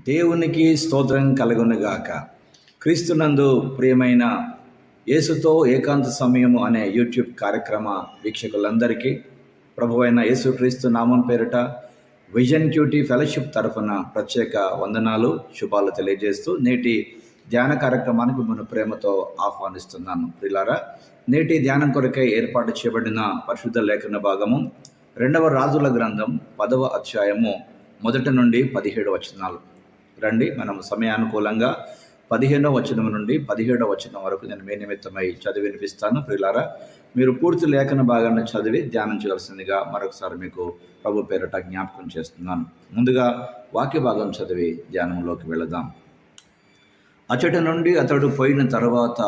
దేవునికి స్తోత్రం కలుగునుగాక. క్రీస్తునందు ప్రియమైన యేసుతో ఏకాంత సమయము అనే యూట్యూబ్ కార్యక్రమ వీక్షకులందరికీ ప్రభువైన యేసుక్రీస్తు నామం పేరిట విజన్ క్యూటీ ఫెలోషిప్ తరఫున ప్రత్యేక వందనాలు, శుభాలు తెలియజేస్తూ నేటి ధ్యాన కార్యక్రమానికి మిమ్మల్ని ప్రేమతో ఆహ్వానిస్తున్నాను. ప్రియులారా, నేటి ధ్యానం కొరకై ఏర్పాటు చేయబడిన పరిశుద్ధ లేఖన భాగము 2వ రాజుల గ్రంథం 10వ అధ్యాయము 1 నుండి 17 వచనాలు. రండి, మనం సమయానుకూలంగా 15వ వచనం నుండి 17వ వచనం వరకు నేను మీ నిమిత్తమై చదివి వినిపిస్తాను. ప్రియులారా, మీరు పూర్తి లేఖన భాగాన్ని చదివి ధ్యానం చేయాల్సిందిగా మరొకసారి మీకు ప్రభు పేరిట జ్ఞాపకం చేస్తున్నాను. ముందుగా వాక్య భాగం చదివి ధ్యానంలోకి వెళదాం. అచట నుండి అతడు పోయిన తర్వాత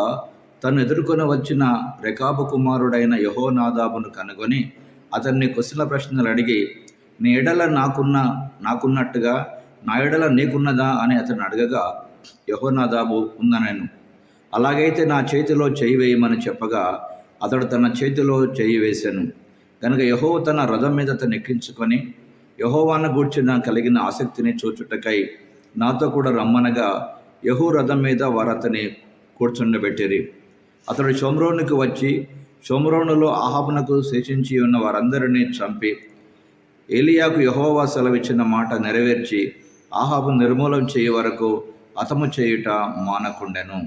తను ఎదుర్కొని వచ్చిన రెకాబు కుమారుడైన యెహోనాదాబును కనుగొని అతన్ని కుశల ప్రశ్నలు అడిగి, నీ ఎడల నాకున్నట్టుగా నా ఎడల నీకున్నదా అని అతను అడగగా, యెహోనాదాబు ఉందనెను. అలాగైతే నా చేతిలో చేయి వేయమని చెప్పగా అతడు తన చేతిలో చేయి వేశాను. కనుక యెహోవా తన రథం మీద అతను ఎక్కించుకొని యెహోవాను గూర్చిన కలిగిన ఆసక్తిని చూచుటకై నాతో కూడా రమ్మనగా యెహూ రథం మీద వారు అతని కూర్చుండబెట్టిరి. అతడు షోమ్రోనుకు వచ్చి షోమ్రోనులో అహాబునకు శేషించి ఉన్న వారందరినీ చంపి ఏలియాకు యెహోవా సెలవిచ్చిన మాట నెరవేర్చి అహాబు నిర్మూలం చేయ వరకు హతము చేయుట మానకుండెను.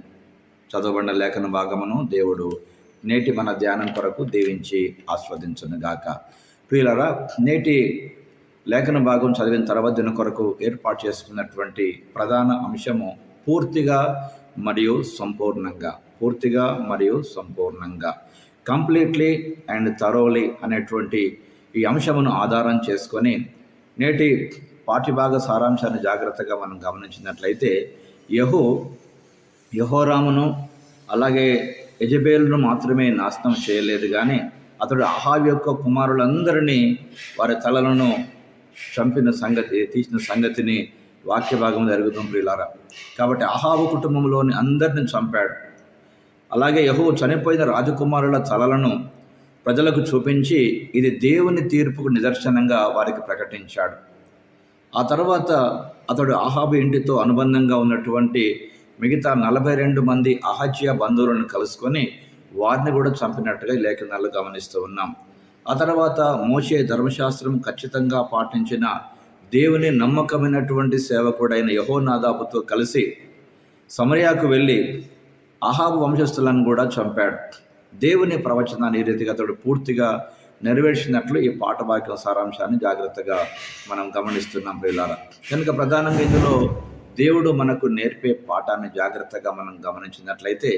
చదవబడిన లేఖన భాగమును దేవుడు నేటి మన ధ్యానం కొరకు దీవించి ఆస్వాదించునుగాక. ప్రియులారా, నేటి లేఖన భాగం చదివిన తర్వాత దీని కొరకు ఏర్పాటు చేసుకున్నటువంటి ప్రధాన అంశము పూర్తిగా మరియు సంపూర్ణంగా కంప్లీట్లీ అండ్ థరోలీ అనేటువంటి ఈ అంశమును ఆధారం చేసుకొని నేటి పాఠ్యభాగ సారాంశాన్ని జాగ్రత్తగా మనం గమనించినట్లయితే యెహోరామును అలాగే యెజబేలును మాత్రమే నాశనం చేయలేదు, కానీ అతడు అహాబు యొక్క కుమారులందరినీ వారి తలలను తీసిన సంగతిని వాక్య భాగం జరుగుతాం. ప్రియులారా, కాబట్టి అహాబు కుటుంబంలోని అందరిని చంపాడు. అలాగే యెహోవా చనిపోయిన రాజకుమారుల తలలను ప్రజలకు చూపించి ఇది దేవుని తీర్పుకు నిదర్శనంగా వారికి ప్రకటించాడు. ఆ తర్వాత అతడు అహాబు ఇంటితో అనుబంధంగా ఉన్నటువంటి మిగతా 42 మంది అహజ్యా బంధువులను కలుసుకొని వారిని కూడా చంపినట్టుగా ఈ లేఖనాలు గమనిస్తూ ఉన్నాం. ఆ తర్వాత మోషే ధర్మశాస్త్రం ఖచ్చితంగా పాటించిన దేవుని నమ్మకమైనటువంటి సేవకుడైన యెహోనాదాబుతో కలిసి సమరయాకు వెళ్ళి అహాబు వంశస్థులను కూడా చంపాడు. దేవుని ప్రవచనాన్ని ఈ రీతిగా అతడు పూర్తిగా నెరవేర్చినట్లు ఈ పాఠవాక్య సారాంశాన్ని జాగ్రత్తగా మనం గమనిస్తున్నాం. ప్రియులారా, కనుక ప్రధానంగా ఇందులో దేవుడు మనకు నేర్పే పాఠాన్ని జాగ్రత్తగా మనం గమనించినట్లయితే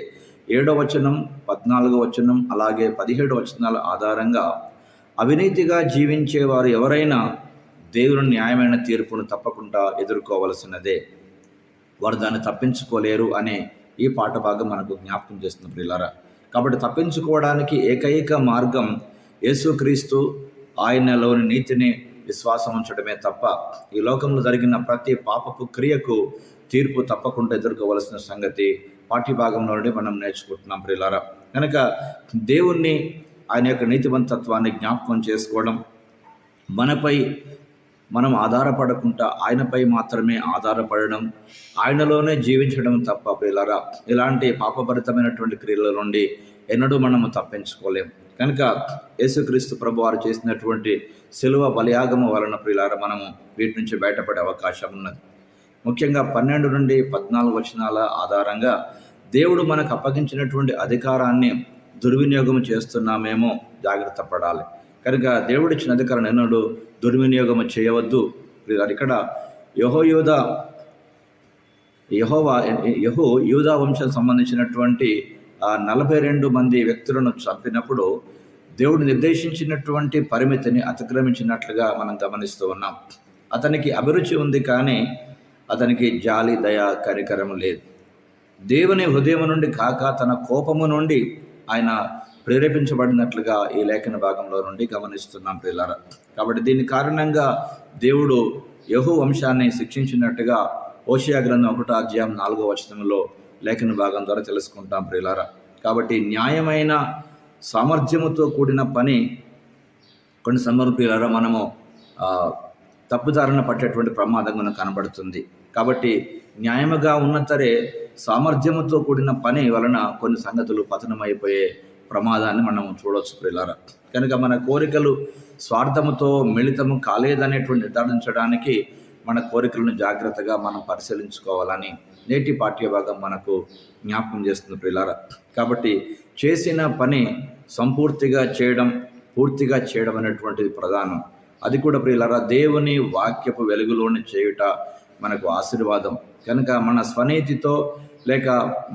7వ వచనం, 14వ వచనం, అలాగే 17వ వచనాల ఆధారంగా అవినీతిగా జీవించేవారు ఎవరైనా దేవుని న్యాయమైన తీర్పును తప్పకుండా ఎదుర్కోవలసినదే, వారు దాన్ని తప్పించుకోలేరు అనే ఈ పాఠ భాగం మనకు జ్ఞాపకం చేస్తుంది. ప్రియులారా, కాబట్టి తప్పించుకోవడానికి ఏకైక మార్గం యేసుక్రీస్తు, ఆయనలోని నీతిని విశ్వాసం ఉంచడమే తప్ప ఈ లోకంలో జరిగిన ప్రతి పాపపు క్రియకు తీర్పు తప్పకుండా ఎదుర్కోవలసిన సంగతి పాఠ్యభాగంలో నుండి మనం నేర్చుకుంటున్నాం. ప్రియులారా, కనుక దేవుణ్ణి, ఆయన యొక్క నీతివంతత్వాన్ని జ్ఞాపకం చేసుకోవడం, మనపై మనం ఆధారపడకుండా ఆయనపై మాత్రమే ఆధారపడడం, ఆయనలోనే జీవించడం తప్ప ప్రియులారా ఇలాంటి పాపభరితమైనటువంటి క్రియల నుండి ఎన్నడూ మనము తప్పించుకోలేం. కనుక యేసుక్రీస్తు ప్రభు వారు చేసినటువంటి శిలువ బలియాగము వలన ప్రియులారా మనము వీటి నుంచి బయటపడే అవకాశం ఉన్నది. ముఖ్యంగా 12 నుండి 14 వచనాల ఆధారంగా దేవుడు మనకు అప్పగించినటువంటి అధికారాన్ని దుర్వినియోగం చేస్తున్నామేమో జాగ్రత్త పడాలి. కనుక దేవుడిచ్చిన అధికారం ఎన్నడూ దుర్వినియోగం చేయవద్దు. ఇక్కడ యూదా వంశం సంబంధించినటువంటి 42 మంది వ్యక్తులను చంపినప్పుడు దేవుడు నిర్దేశించినటువంటి పరిమితిని అతిక్రమించినట్లుగా మనం గమనిస్తూ ఉన్నాం. అతనికి అభిరుచి ఉంది, కానీ అతనికి జాలి, దయ, కనికరం లేదు. దేవుని హృదయం నుండి కాక తన కోపము నుండి ఆయన ప్రేరేపించబడినట్లుగా ఈ లేఖన భాగంలో నుండి గమనిస్తున్నాం. ప్రియులారా, కాబట్టి దీని కారణంగా దేవుడు యెహూ వంశాన్ని శిక్షించినట్టుగా హోషేయ గ్రంథం 1వ అధ్యాయం 4వ వచనంలో లేఖన భాగం ద్వారా తెలుసుకుంటాం. ప్రియులారా, కాబట్టి న్యాయమైన సామర్థ్యముతో కూడిన పని కొన్ని సందర్భాలలో మనము తప్పుదారిన పట్టేటువంటి ప్రమాదం మనకు కనబడుతుంది. కాబట్టి న్యాయముగా ఉన్న సరే సామర్థ్యముతో కూడిన పని వలన కొన్ని సంగతులు పతనమైపోయే ప్రమాదాన్ని మనం చూడవచ్చు ప్రియులారా. కనుక మన కోరికలు స్వార్థముతో మిళితము కాలేదనేటువంటి నిర్ధారించడానికి మన కోరికలను జాగ్రత్తగా మనం పరిశీలించుకోవాలని నేటి పాఠ్యభాగం మనకు జ్ఞాపకం చేస్తుంది ప్రియులారా. కాబట్టి చేసిన పని సంపూర్తిగా చేయడం, పూర్తిగా చేయడం అనేటువంటిది ప్రధానం. అది కూడా ప్రియులారా దేవుని వాక్యపు వెలుగులోని చేయుట మనకు ఆశీర్వాదం. కనుక మన స్వనీతితో లేక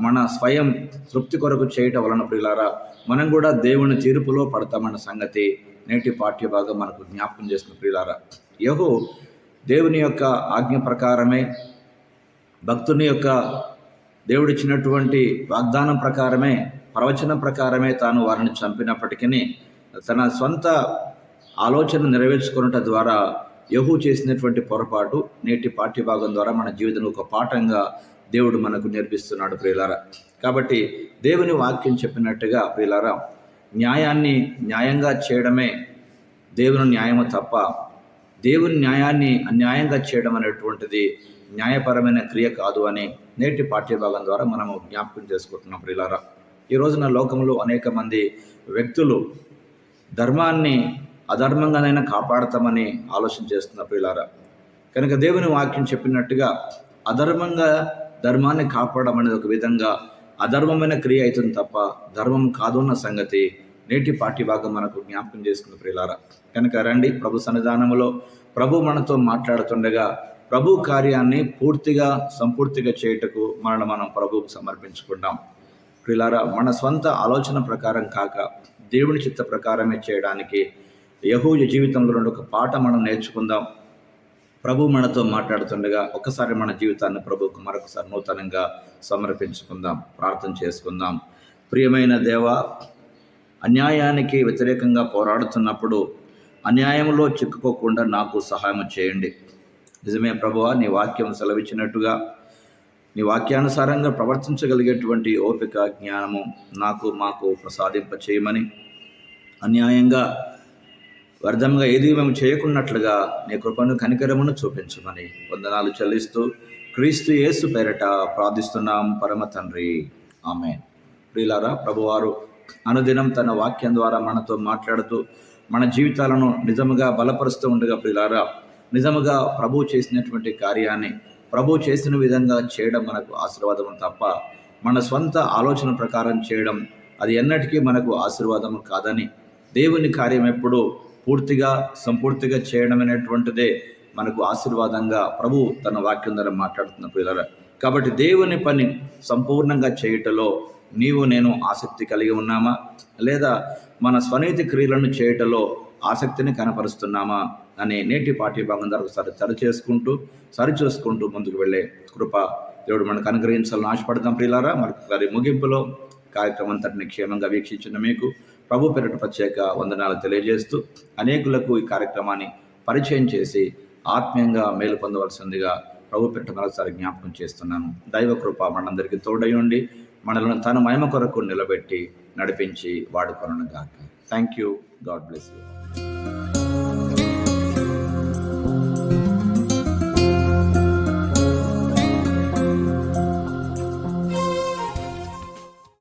మన స్వయం తృప్తి కొరకు చేయటం వలన ప్రియులారా మనం కూడా దేవుని తీర్పులో పడతామన్న సంగతి నేటి పాఠ్యభాగం మనకు జ్ఞాపకం చేస్తున్న ప్రియులారా. యెహూ దేవుని యొక్క ఆజ్ఞ ప్రకారమే, భక్తుని యొక్క దేవుడిచ్చినటువంటి వాగ్దానం ప్రకారమే, ప్రవచనం ప్రకారమే తాను వారిని చంపినప్పటికీ తన సొంత ఆలోచన నెరవేర్చుకున్నట ద్వారా యెహూ చేసినటువంటి పొరపాటు నేటి పాఠ్యభాగం ద్వారా మన జీవితంలో ఒక పాఠంగా దేవుడు మనకు నేర్పిస్తున్నాడు ప్రియులారా. కాబట్టి దేవుని వాక్యం చెప్పినట్టుగా ప్రియులారా న్యాయాన్ని న్యాయంగా చేయడమే దేవుని న్యాయము తప్ప దేవుని న్యాయాన్ని అన్యాయంగా చేయడం అనేటువంటిది న్యాయపరమైన క్రియ కాదు అని నేటి పాఠ్యభాగం ద్వారా మనము జ్ఞాపకం చేసుకుంటున్నాం ప్రియులారా. ఈ రోజున లోకంలో అనేక మంది వ్యక్తులు ధర్మాన్ని అధర్మంగానైనా కాపాడతామని ఆలోచన చేస్తున్న ప్రియులారా. కనుక దేవుని వాక్యం చెప్పినట్టుగా అధర్మంగా ధర్మాన్ని కాపాడడం అనేది ఒక విధంగా అధర్మమైన క్రియ అవుతుంది తప్ప ధర్మం కాదు అన్న సంగతి నేటి పాఠ్యభాగం మనకు జ్ఞాపకం చేసుకున్న ప్రియులారా. కనుక రండి ప్రభు సన్నిధానంలో ప్రభు మనతో మాట్లాడుతుండగా ప్రభు కార్యాన్ని పూర్తిగా సంపూర్తిగా చేయుటకు మనం ప్రభువుకు సమర్పించుకుంటాం ప్రియులారా. మన స్వంత ఆలోచన ప్రకారం కాక దేవుని చిత్త ప్రకారమే చేయడానికి యెహూ జీవితంలో నుండి ఒక పాట మనం నేర్చుకుందాం. ప్రభు మనతో మాట్లాడుతుండగా ఒకసారి మన జీవితాన్ని ప్రభువుకు మరొకసారి నూతనంగా సమర్పించుకుందాం, ప్రార్థన చేసుకుందాం. ప్రియమైన దేవా, అన్యాయానికి వ్యతిరేకంగా పోరాడుతున్నప్పుడు అన్యాయంలో చిక్కుకోకుండా నాకు సహాయం చేయండి. నిజమే ప్రభువా, నీ వాక్యం సెలవిచ్చినట్టుగా నీ వాక్యానుసారంగా ప్రవర్తించగలిగేటువంటి ఓపిక, జ్ఞానము మాకు ప్రసాదింప చేయమని, అన్యాయంగా వ్యర్థంగా ఏది మేము చేయకున్నట్లుగా నీ కృపను కనికరమును చూపించమని వందనాలు చెల్లిస్తూ క్రీస్తు యేసు పేరట ప్రార్థిస్తున్నాం పరమ తండ్రి, ఆమేన్. ప్రియులారా, ప్రభువారు అనుదినం తన వాక్యం ద్వారా మనతో మాట్లాడుతూ మన జీవితాలను నిజముగా బలపరుస్తూ ఉండగా ప్రియులారా, నిజముగా ప్రభు చేసినటువంటి కార్యాన్ని ప్రభు చేసిన విధంగా చేయడం మనకు ఆశీర్వాదం తప్ప మన స్వంత ఆలోచన ప్రకారం చేయడం అది ఎన్నటికీ మనకు ఆశీర్వాదం కాదని, దేవుని కార్యం ఎప్పుడు పూర్తిగా సంపూర్తిగా చేయడం అనేటువంటిదే మనకు ఆశీర్వాదంగా ప్రభు తన వాక్యం ద్వారా మాట్లాడుతున్న ప్రియులారా. కాబట్టి దేవుని పని సంపూర్ణంగా చేయటంలో నీవు నేను ఆసక్తి కలిగి ఉన్నామా, లేదా మన స్వనీతి క్రియలను చేయటంలో ఆసక్తిని కనపరుస్తున్నామా అనే నేటి పాఠ్యభాగం ద్వారా ఒకసారి సరిచూసుకుంటూ ముందుకు వెళ్ళే కృప దేవుడు మనకు అనుగ్రహించాలని ఆశపడతాం ప్రియులారా. మరొకసారి ముగింపులో కార్యక్రమం అంతటిని క్షేమంగా వీక్షించిన మీకు ప్రభు పేరిట ప్రత్యేక వందనాలు తెలియజేస్తూ అనేకులకు ఈ కార్యక్రమాన్ని పరిచయం చేసి ఆత్మీయంగా మేలు పొందవలసిందిగా ప్రభు పేరిట మరోసారి జ్ఞాపకం చేస్తున్నాను. దైవ కృప మనందరికీ తోడై ఉండి మనల్ని తన మహిమ కొరకు నిలబెట్టి నడిపించి వాడుకొనుగాక. Thank you. God bless you.